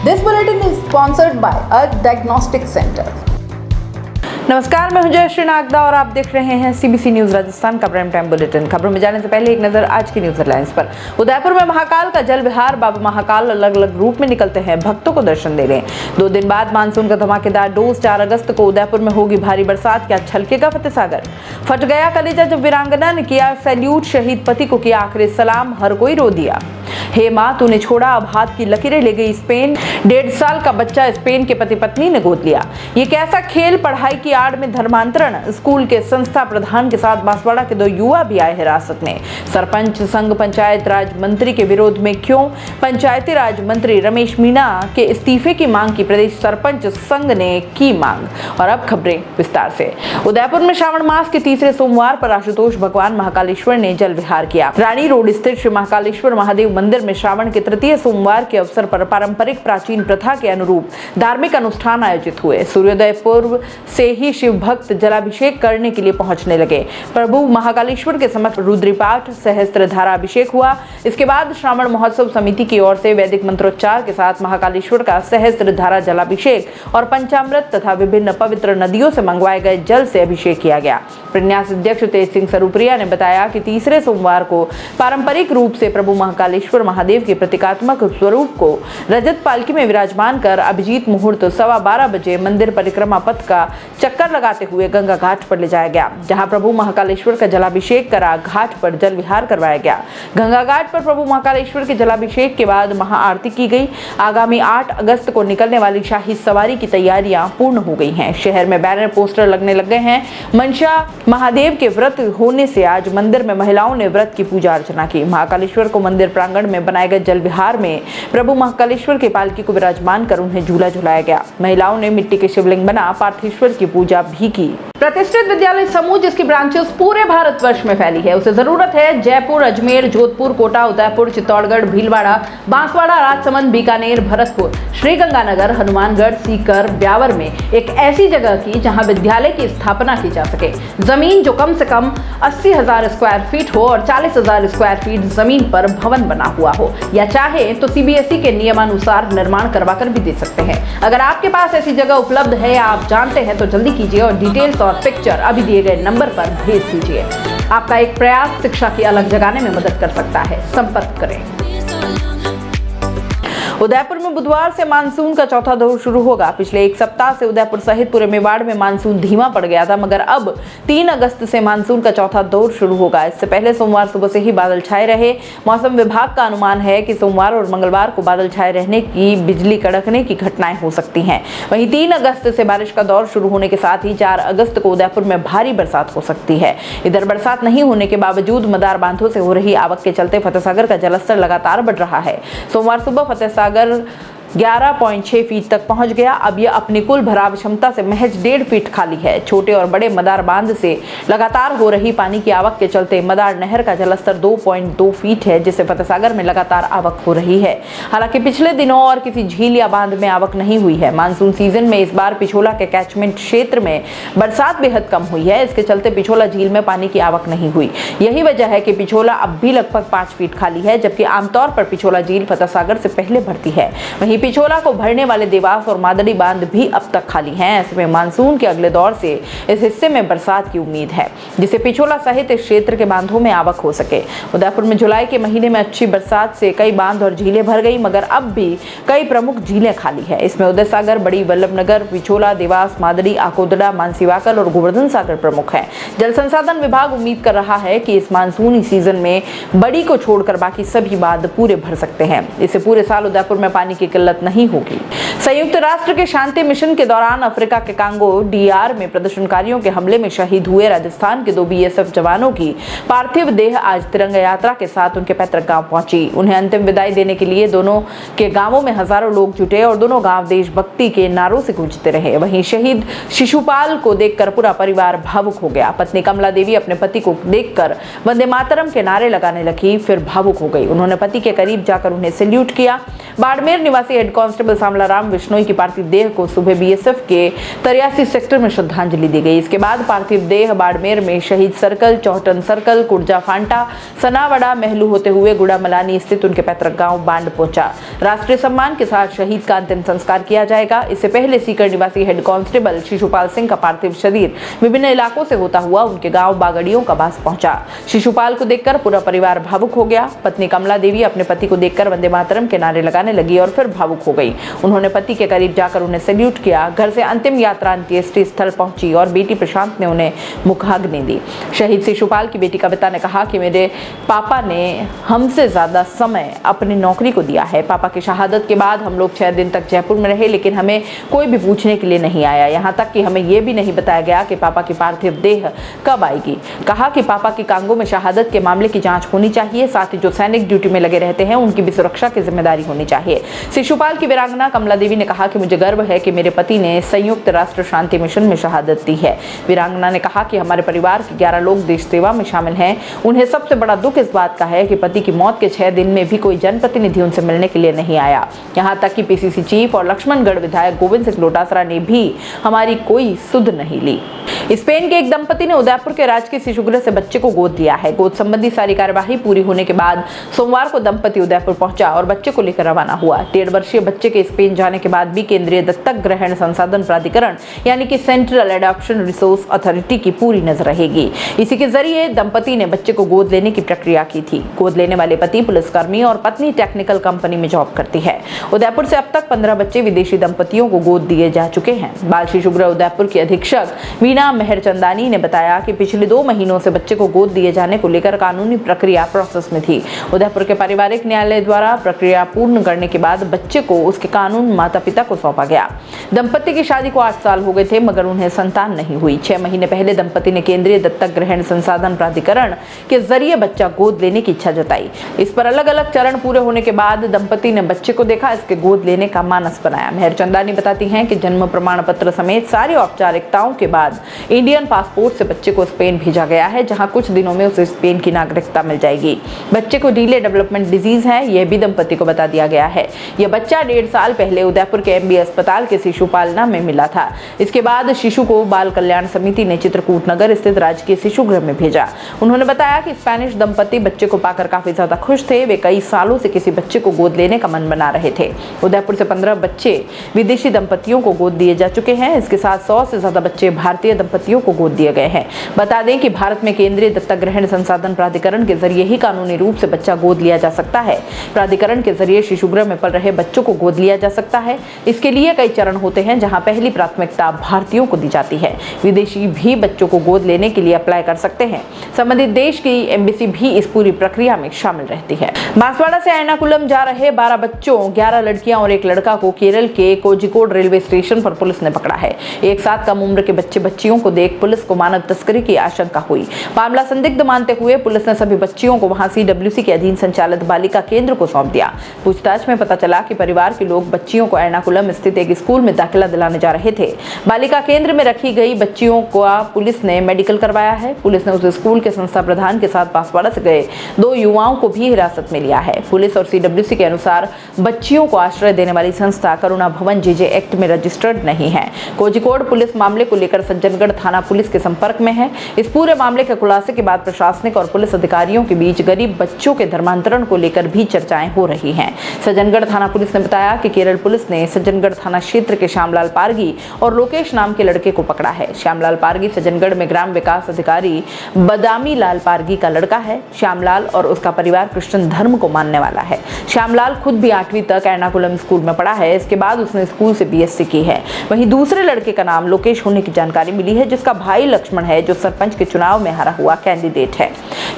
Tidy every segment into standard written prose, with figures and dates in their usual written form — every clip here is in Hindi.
This bulletin is sponsored by Earth Diagnostic Center. नमस्कार, मैं हूं जयश्री नागदा और आप देख रहे हैं सीबीसी न्यूज राजस्थान का प्राइम टाइम बुलेटिन। खबरों में जाने से पहले एक नजर आज की न्यूज हेडलाइंस पर। उदयपुर में महाकाल का जल विहार। बाबा महाकाल अलग अलग रूप में निकलते हैं भक्तों को दर्शन देने। 2 दिन बाद मानसून का धमाकेदार डोज। 4 अगस्त को उदयपुर में होगी भारी बरसात। क्या छलकेगा फतेह सागर? फट गया कलेजा जब वीरांगना ने किया सैल्यूट। शहीद पति को किया आखिरी सलाम। हर कोई रो दिया। हे माँ तूने छोड़ा, अब हाथ की लकीरें ले गई स्पेन। 1.5 साल का बच्चा स्पेन के पति पत्नी ने गोद लिया। ये कैसा खेल, पढ़ाई की आड़ में धर्मांतरण। स्कूल के संस्था प्रधान के साथ बांसवाड़ा के 2 युवा भी आए हिरासत में। सरपंच संघ पंचायत राज मंत्री के विरोध में क्यों? पंचायती राज मंत्री रमेश मीणा के इस्तीफे की मांग की प्रदेश सरपंच संघ ने की मांग। और अब खबरें विस्तार से। उदयपुर में श्रावण मास के तीसरे सोमवार पर आशुतोष भगवान महाकालेश्वर ने जल विहार किया। रानी रोड स्थित श्री महाकालेश्वर महादेव मंदिर में श्रावण के तृतीय सोमवार के अवसर पर पारंपरिक प्राचीन प्रथा के अनुरूप धार्मिक अनुष्ठान आयोजित हुए। सूर्योदय पूर्व से ही शिव भक्त जलाभिषेक करने के लिए पहुंचने लगे। प्रभु महाकालेश्वर के समक्ष रुद्रपाठ सहस्त्र धारा अभिषेक हुआ। इसके बाद श्रावण महोत्सव समिति की ओर से वैदिक मंत्रोच्चार के साथ महाकालेश्वर का सहस्त्र धारा जलाभिषेक और पंचामृत तथा विभिन्न पवित्र नदियों से मंगवाए गए जल से अभिषेक किया गया। प्रन्यास अध्यक्ष तेज सिंह सरूप्रिया ने बताया कि तीसरे सोमवार को पारंपरिक रूप से प्रभु महाकालेश्वर महादेव के प्रतीकात्मक स्वरूप को रजत पालकी में विराजमान कर अभिजीत मुहूर्त 12:15 बजे मंदिर परिक्रमा पथ का चक्कर लगाते हुए गंगा घाट पर ले जाया गया, जहां प्रभु महाकालेश्वर का जलाभिषेक करा घाट पर जल विहार करवाया गया। गंगा घाट पर प्रभु महाकालेश्वर के जलाभिषेक के बाद महाआरती की गई। आगामी 8 अगस्त को निकलने वाली शाही सवारी की तैयारियां पूर्ण हो गई हैं। शहर में बैनर पोस्टर लगने लग गए हैं। मनसा महादेव के व्रत होने से आज मंदिर में महिलाओं ने व्रत की पूजा अर्चना की। महाकालेश्वर को मंदिर प्रांगण में बनाए गए जल विहार में प्रभु महाकालेश्वर की पालकी को विराजमान कर उन्हें झूला झुलाया गया। महिलाओं ने मिट्टी के शिवलिंग बना पार्थेश्वर की पूजा भी की। प्रतिष्ठित विद्यालय समूह जिसकी ब्रांचेस पूरे भारतवर्ष में फैली है, उसे जरूरत है जयपुर, अजमेर, जोधपुर, कोटा, उदयपुर, चित्तौड़गढ़, भीलवाड़ा, बांसवाड़ा, राजसमंद, बीकानेर, भरतपुर, श्रीगंगानगर, हनुमानगढ़, सीकर, ब्यावर में एक ऐसी जगह की जहां विद्यालय की स्थापना की जा सके। जमीन जो कम से कम 80,000 स्क्वायर फीट हो और 40,000 स्क्वायर फीट जमीन पर भवन बना हुआ हो, या चाहे तो सीबीएसई के नियमानुसार निर्माण करवा कर भी दे सकते हैं। अगर आपके पास ऐसी जगह उपलब्ध है या आप जानते हैं तो जल्दी कीजिए और डिटेल्स और पिक्चर अभी दिए गए नंबर पर भेज दीजिए। आपका एक प्रयास शिक्षा की अलग जगाने में मदद कर सकता है। संपर्क करें। उदयपुर में बुधवार से मानसून का चौथा दौर शुरू होगा। पिछले 1 सप्ताह से उदयपुर सहित पूरे मेवाड़ में मानसून धीमा पड़ गया था, मगर अब 3 अगस्त से मानसून का चौथा दौर शुरू होगा। इससे पहले सोमवार सुबह से ही बादल छाए रहे। मौसम विभाग का अनुमान है कि सोमवार और मंगलवार को बादल छाए रहने की, बिजली कड़कने की घटनाएं हो सकती हैं। वहीं 3 अगस्त से बारिश का दौर शुरू होने के साथ ही 4 अगस्त को उदयपुर में भारी बरसात हो सकती है। इधर बरसात नहीं होने के बावजूद मदार बांधों से हो रही आवक के चलते फतेह सागर का जलस्तर लगातार बढ़ रहा है। सोमवार सुबह फतेह सागर 11.6 फीट तक पहुंच गया। अब यह अपनी कुल भराव क्षमता से महज 1.5 फीट खाली है। छोटे और बड़े मदार बांध से लगातार हो रही पानी की आवक के चलते मदार नहर का जलस्तर 2.2 फीट है, जिससे फतेह सागर में लगातार आवक हो रही है। हालांकि पिछले दिनों और किसी झील या बांध में आवक नहीं हुई है। मानसून सीजन में इस बार पिछोला के कैचमेंट क्षेत्र में बरसात बेहद कम हुई है। इसके चलते पिछोला झील में पानी की आवक नहीं हुई। यही वजह है कि पिछोला अब भी लगभग 5 फीट खाली है, जबकि आमतौर पर पिछोला झील फतेह सागर से पहले भरती है। वहीं पिछोला को भरने वाले देवास और मादड़ी बांध भी अब तक खाली हैं। ऐसे में मानसून के अगले दौर से इस हिस्से में बरसात की उम्मीद है, जिससे पिछोला सहित इस क्षेत्र के बांधों में आवक हो सके। उदयपुर में जुलाई के महीने में अच्छी बरसात से कई बांध और झीलें भर गई, मगर अब भी कई प्रमुख झीलें खाली है। इसमें उदय सागर, बड़ी वल्लभनगर, पिछोला, देवास, मादड़ी, आकोदड़ा, मानसीवाकल और गोवर्धन सागर प्रमुख है। जल संसाधन विभाग उम्मीद कर रहा है कि इस मानसूनी सीजन में बड़ी को छोड़कर बाकी सभी बांध पूरे भर सकते हैं। इससे पूरे साल उदयपुर में पानी की किल्लत नहीं होगी। संयुक्त राष्ट्र के शांति मिशन के दौरान अफ्रीका के कांगो डीआर में प्रदर्शनकारियों के हमले में शहीद हुए राजस्थान के 2 बीएसएफ जवानों की पार्थिव देह आज तिरंगा यात्रा के साथ उनके पैतृक गांव पहुंची। उन्हें अंतिम विदाई देने के लिए दोनों के गांवों में हजारों लोग जुटे और दोनों गांव देशभक्ति के नारों से गूंजते रहे। वहीं शहीद शिशुपाल को देखकर पूरा परिवार भावुक हो गया। पत्नी कमला देवी अपने पति को देखकर वंदे मातरम के नारे लगाने लगी, फिर भावुक हो गई। उन्होंने पति के करीब जाकर उन्हें सैल्यूट किया। बाड़मेर निवासी हेड कांस्टेबल सामलाराम बिश्नोई की पार्थिव देह को सुबह बीएसएफ के 83 सेक्टर में श्रद्धांजलि दी गई। इसके बाद पार्थिव देह बाड़मेर में शहीद सर्कल, चौहटन सर्कल, कुर्जा फांटा, सनावड़ा, महलू होते हुए गुड़ामलानी स्थित उनके पैतृक गांव बांड पहुंचा। राष्ट्रीय सम्मान के साथ शहीद का अंतिम संस्कार किया जाएगा। इससे पहले सीकर निवासी हेड कांस्टेबल शिशुपाल सिंह का पार्थिव शरीर विभिन्न इलाकों से होता हुआ उनके गांव बागड़ियों का पास पहुंचा। शिशुपाल को देखकर पूरा परिवार भावुक हो गया। पत्नी कमला देवी अपने पति को देखकर वंदे मातरम के नारे लगाने लगी और फिर भावुक हो गई। उन्होंने पति के करीब जाकर उन्हें सैल्यूट किया। घर से अंतिम यात्रा अंत्येष्टि स्थल पहुंची और बेटी प्रशांत ने उन्हें मुखाग्नि दी। शहीद शिशुपाल की बेटी कविता ने कहा कि मेरे पापा ने हमसे ज्यादा समय अपनी नौकरी को दिया है। पापा की शहादत के बाद हम लोग 6 दिन तक जयपुर में रहे, लेकिन हमें कोई भी पूछने के लिए नहीं आया। यहाँ तक कि हमें यह भी नहीं बताया गया कि पापा की पार्थिव देह कब आएगी। कहा कि पापा की कांगो में शहादत के मामले की जांच होनी चाहिए। साथ ही जो सैनिक ड्यूटी में लगे रहते हैं उनकी भी सुरक्षा की जिम्मेदारी होनी चाहिए। शिशुपाल की वीरांगना कमला देवी ने कहा कि मुझे गर्व है कि मेरे पति ने संयुक्त राष्ट्र शांति मिशन में शहादत दी है। वीरांगना ने कहा कि हमारे परिवार के 11 लोग देश सेवा में शामिल हैं। उन्हें सबसे बड़ा दुख इस बात का है कि पति की मौत के 6 दिन में भी कोई जनप्रतिनिधि उनसे मिलने के लिए नहीं आया। यहाँ तक कि पीसीसी चीफ और लक्ष्मणगढ़ विधायक गोविंद सिंह लोटासरा ने भी हमारी कोई सुध नहीं ली। स्पेन के एक दंपति ने उदयपुर के राजकीय शिशुगृह से बच्चे को गोद लिया है। गोद संबंधी सारी कार्यवाही पूरी होने के बाद सोमवार को दंपति उदयपुर पहुंचा और बच्चे को लेकर रवाना हुआ। 1.5 वर्षीय बच्चे के स्पेन जाने के बाद भी केंद्रीय दत्तक ग्रहण संसाधन प्राधिकरण यानी कि सेंट्रल एडॉप्शन रिसोर्स अथॉरिटी की पूरी नजर रहेगी। इसी के जरिए दंपति ने बच्चे को गोद लेने की प्रक्रिया की थी। गोद लेने वाले पति पुलिसकर्मी और पत्नी टेक्निकल कंपनी में जॉब करती है। उदयपुर से अब तक 15 बच्चे विदेशी दंपतियों को गोद दिए जा चुके हैं। बाल शिशुगृह उदयपुर की अधीक्षक वीणा मेहरचंदानी ने बताया कि पिछले 2 महीनों से बच्चे को गोद दिए जाने को लेकर कानूनी प्रक्रिया प्रोसेस में थी। उदयपुर के पारिवारिक न्यायालय द्वारा प्रक्रिया पूर्ण करने के बाद बच्चे को उसके कानून माता पिता को सौंपा गया। दंपति की शादी को 8 साल हो गए थे, मगर उन्हें संतान नहीं हुई। 6 महीने पहले दंपति ने केंद्रीय दत्तक ग्रहण संसाधन प्राधिकरण के जरिए बच्चा गोद लेने की इच्छा जताई। इस पर अलग अलग चरण पूरे होने के बाद दंपति ने बच्चे को देखा, इसके गोद लेने का मानस बनाया। मेहरचंदानी बताती हैं कि जन्म प्रमाण पत्र समेत सारी औपचारिकताओं के बाद इंडियन पासपोर्ट से बच्चे को स्पेन भेजा गया है, जहां कुछ दिनों में उसे स्पेन की नागरिकता मिल जाएगी। बच्चे को डिले डेवलपमेंट डिजीज है, यह भी दंपति को बता दिया गया है। यह बच्चा 1.5 साल पहले उदयपुर के एमबी अस्पताल के शिशुपालना में मिला था। इसके बाद शिशु को बाल कल्याण समिति ने चित्रकूट नगर स्थित राजकीय शिशुगृह में भेजा। उन्होंने बताया कि स्पेनिश दंपति बच्चे को पाकर काफी ज्यादा खुश थे। वे कई सालों से किसी बच्चे को गोद लेने का मन बना रहे थे। उदयपुर से 15 बच्चे विदेशी दंपतियों को गोद दिए जा चुके हैं। इसके साथ 100 से ज्यादा बच्चे भारतीय दंपतियों को गोद दिए गए हैं। बता दें कि भारत में केंद्रीय दत्तक ग्रहण संसाधन प्राधिकरण के जरिए ही कानूनी रूप से बच्चा गोद लिया जा सकता है। प्राधिकरण के जरिए शिशुगृह में पल रहे बच्चों को गोद लिया जा सकता है। इसके लिए कई चरण होते हैं, जहां पहली प्राथमिकता भारतीयों को दी जाती है। विदेशी भी बच्चों को गोद लेने के लिए अप्लाई कर सकते हैं। संबंधित देश की एम्बेसी भी इस पूरी प्रक्रिया में शामिल रहती है। बांसवाड़ा से एर्नाकुलम जा रहे 12 बच्चों, 11 लड़कियां और 1 लड़का को केरल के कोझिकोड रेलवे स्टेशन पर पुलिस ने पकड़ा है। एक साथ कम उम्र के बच्चे बच्चियों को देख पुलिस को मानव तस्करी की आशंका हुई। मामला संदिग्ध मानते हुए पुलिस ने सभी बच्चियों को वहां CWC के अधीन संचालित बालिका केंद्र को सौंप दिया। पूछताछ में पता चला कि परिवार के लोग बच्चियों को एर्नाकुलम स्थित एक स्कूल में दाखिला दिलाने जा रहे थे। बालिका केंद्र में रखी गई बच्चियों का पुलिस ने मेडिकल करवाया है। पुलिस ने उस स्कूल के संस्था प्रधान के साथ बांसवाड़ा से गए 2 युवाओं को भी हिरासत में लिया है। पुलिस और CWC के अनुसार बच्चियों को आश्रय देने वाली संस्था करुणा भवन JJ एक्ट में रजिस्टर्ड नहीं है। कोझिकोड पुलिस मामले को लेकर सज्जनगढ़ थाना पुलिस के संपर्क में है। इस पूरे मामले के खुलासे के बाद प्रशासनिक और पुलिस अधिकारियों के बीच गरीब बच्चों के धर्मांतरण को लेकर भी चर्चाएं हो रही हैं। सज्जनगढ़ थाना पुलिस ने बताया कि केरल पुलिस ने सज्जनगढ़ थाना क्षेत्र के श्यामलाल पारगी और लोकेश नाम के लड़के को पकड़ा है। श्यामलाल पारगी सज्जनगढ़ में ग्राम विकास अधिकारी बदामी लाल पारगी का लड़का है। श्यामलाल और उसका परिवार क्रिश्चियन धर्म को मानने वाला है। श्यामलाल खुद भी 8वीं तक एर्नाकुलम स्कूल में पढ़ा है। इसके बाद उसने स्कूल से BSc की है। वहीं दूसरे लड़के का नाम लोकेश होने की जानकारी मिली है, जिसका भाई लक्ष्मण है, जो सरपंच के चुनाव में हारा हुआ कैंडिडेट है।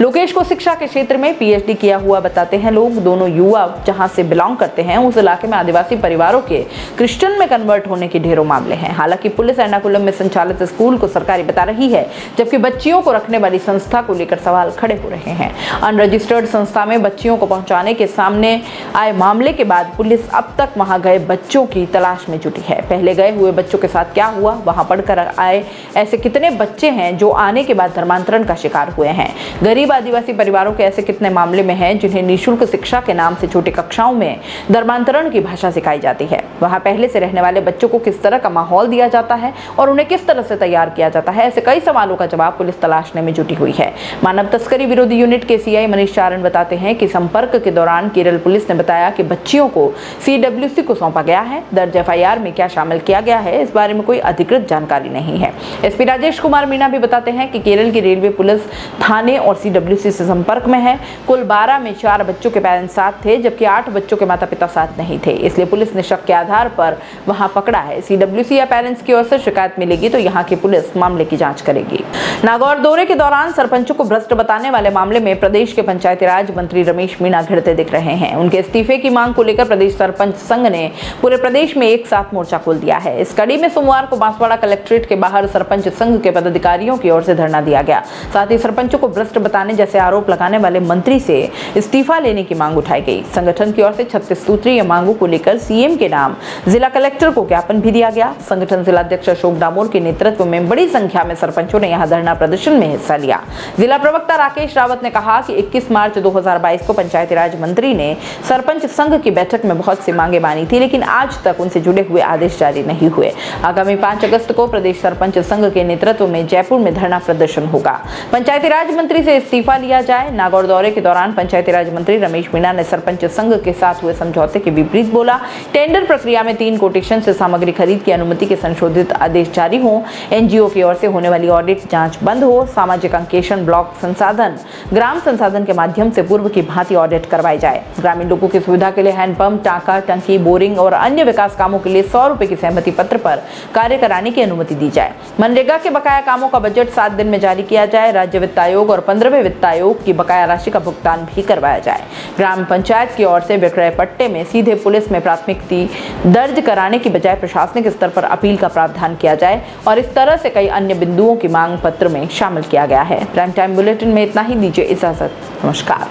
लोकेश को शिक्षा के क्षेत्र में PhD किया हुआ बताते हैं लोग। दोनों युवा जहां से बिलोंग करते हैं उस इलाके में आदिवासी परिवारों के क्रिश्चियन में कन्वर्ट होने के ढेरों मामले हैं। हालांकि पुलिस एर्नाकुलम में संचालित स्कूल को सरकारी बता रही है, जबकि बच्चियों को रखने वाली संस्था को लेकर सवाल खड़े हो रहे हैं। अनरजिस्टर्ड संस्था में बच्चियों को पहुंचाने के सामने आए मामले के बाद पुलिस अब तक वहां गए बच्चों की तलाश में जुटी है। पहले गए हुए बच्चों के साथ क्या हुआ, वहां पढ़कर आए ऐसे कितने बच्चे हैं जो आने के बाद धर्मांतरण का शिकार हुए हैं। गरीब आदिवासी परिवारों के ऐसे कितने मामले में हैं जिन्हें निःशुल्क शिक्षा के नाम से छोटी कक्षाओं में धर्मांतरण नियंत्रण की भाषा सिखाई जाती है। वहाँ पहले से रहने वाले बच्चों को किस तरह का माहौल दिया जाता है और उन्हें किस तरह से तैयार किया जाता है, ऐसे कई सवालों का जवाब पुलिस तलाशने में जुटी हुई है। मानव तस्करी विरोधी यूनिट के सीआई मनीष चारण बताते हैं कि संपर्क के दौरान केरल पुलिस ने बताया कि बच्चियों को CWC को सौंपा गया है। दर्ज FIR में क्या शामिल किया गया है, इस बारे में कोई अधिकृत जानकारी नहीं है। SP राजेश कुमार मीणा भी बताते हैं कि केरल की रेलवे पुलिस थाने और CWC से संपर्क में है। कुल 12 में 4 बच्चों के पेरेंट्स साथ थे, जबकि 8 बच्चों के माता पिता साथ नहीं थे, इसलिए पुलिस ने शक के आधार पर वहां पकड़ा है। CWC या पेरेंट्स की ओर से शिकायत मिलेगी तो यहां की पुलिस मामले की जांच करेगी। नागौर दौरे के दौरान सरपंचों को भ्रष्ट बताने वाले मामले में प्रदेश के पंचायती राज मंत्री रमेश मीणा घिरते दिख रहे हैं। उनके इस्तीफे की मांग को लेकर प्रदेश सरपंच संघ ने पूरे प्रदेश में एक साथ मोर्चा खोल दिया है। इस कड़ी में सोमवार को बांसवाड़ा कलेक्ट्रेट के बाहर सरपंच संघ के पदाधिकारियों की ओर से धरना दिया गया। साथ ही सरपंचों को भ्रष्ट बताने जैसे आरोप लगाने वाले मंत्री से इस्तीफा लेने की मांग उठाई गई। संगठन की ओर से 36 सूत्रीय मांगों को लेकर CM के नाम जिला कलेक्टर को ज्ञापन भी दिया गया। संगठन जिलाध्यक्ष अशोक डामोर के नेतृत्व में बड़ी संख्या में सरपंचों ने यहां धरना प्रदर्शन में हिस्सा लिया। जिला प्रवक्ता राकेश रावत ने कहा कि 21 मार्च 2022 को पंचायती राज मंत्री ने सरपंच संघ की बैठक में बहुत सी मांगे मानी थी, लेकिन आज तक उनसे जुड़े हुए आदेश जारी नहीं हुए। आगामी 5 अगस्त को प्रदेश सरपंच संघ के नेतृत्व में जयपुर में धरना प्रदर्शन होगा। पंचायती राज मंत्री से इस्तीफा लिया जाए। नागौर दौरे के दौरान पंचायती राज मंत्री रमेश मीणा ने सरपंच संघ के साथ हुए समझौते के विपरीत बोला। टेंडर प्रक्रिया में 3 कोटेशन से सामग्री खरीद की अनुमति के संशोधित आदेश जारी हो, NGO की ओर से होने वाली ऑडिट जांच बंद हो, सामाजिक अंकेक्षण, ब्लॉक संसाधन, ग्राम संसाधन के माध्यम से पूर्व की भांति ऑडिट करवाई जाए। ग्रामीण लोगों की सुविधा के लिए हैंडपंप, टांका, टंकी, बोरिंग और अन्य विकास कामों के लिए 100 रुपए की सहमति पत्र पर कार्य कराने की अनुमति दी जाए। मनरेगा के बकाया कामों का बजट 7 दिन में जारी किया जाए। राज्य वित्त आयोग और 15वें वित्त आयोग की बकाया राशि का भुगतान भी करवाया जाए। ग्राम पंचायत की ओर से विक्रय पट्टे में सीधे पुलिस में प्राथमिकी दर्ज कराने की बजाय प्रशासनिक स्तर पर अपील का प्रावधान किया जाए और इस तरह से कई अन्य बिंदुओं की मांग पत्र में शामिल किया गया है। प्राइम टाइम बुलेटिन में इतना ही। दीजिए इजाजत। नमस्कार।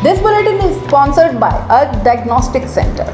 This bulletin is sponsored by a diagnostic center.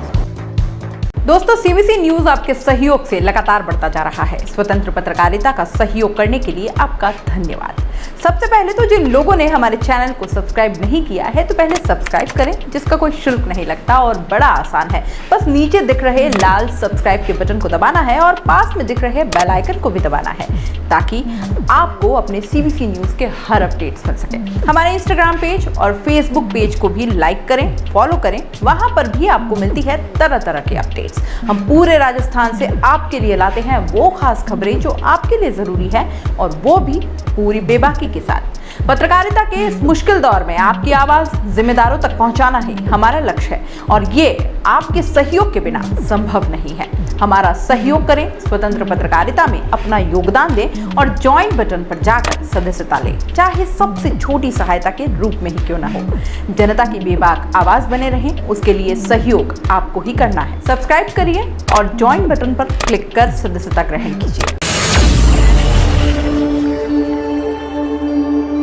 दोस्तों, CBC न्यूज आपके सहयोग से लगातार बढ़ता जा रहा है। स्वतंत्र पत्रकारिता का सहयोग करने के लिए आपका धन्यवाद। सबसे पहले तो जिन लोगों ने हमारे चैनल को सब्सक्राइब नहीं किया है तो पहले सब्सक्राइब करें, जिसका कोई शुल्क नहीं लगता और बड़ा आसान है। बस नीचे दिख रहे लाल सब्सक्राइब के बटन को दबाना है और पास में दिख रहे बेल आइकन को भी दबाना है, ताकि आपको अपने CBC न्यूज के हर अपडेट्स मिल सके। हमारे इंस्टाग्राम पेज और फेसबुक पेज को भी लाइक करें, फॉलो करें, वहां पर भी आपको मिलती है तरह तरह की अपडेट्स। हम पूरे राजस्थान से आपके लिए लाते हैं वो खास खबरें जो आपके लिए जरूरी है, और वो भी पूरी बेबाकी के साथ। पत्रकारिता के इस मुश्किल दौर में आपकी आवाज जिम्मेदारों तक पहुंचाना ही हमारा लक्ष्य है, और ये आपके सहयोग के बिना संभव नहीं है। हमारा सहयोग करें, स्वतंत्र पत्रकारिता में अपना योगदान दें और ज्वाइन बटन पर जाकर सदस्यता लें, चाहे सबसे छोटी सहायता के रूप में ही क्यों ना हो। जनता की बेबाक आवाज बने रहें, उसके लिए सहयोग आपको ही करना है। सब्सक्राइब करिए और ज्वाइन बटन पर क्लिक कर सदस्यता ग्रहण कीजिए।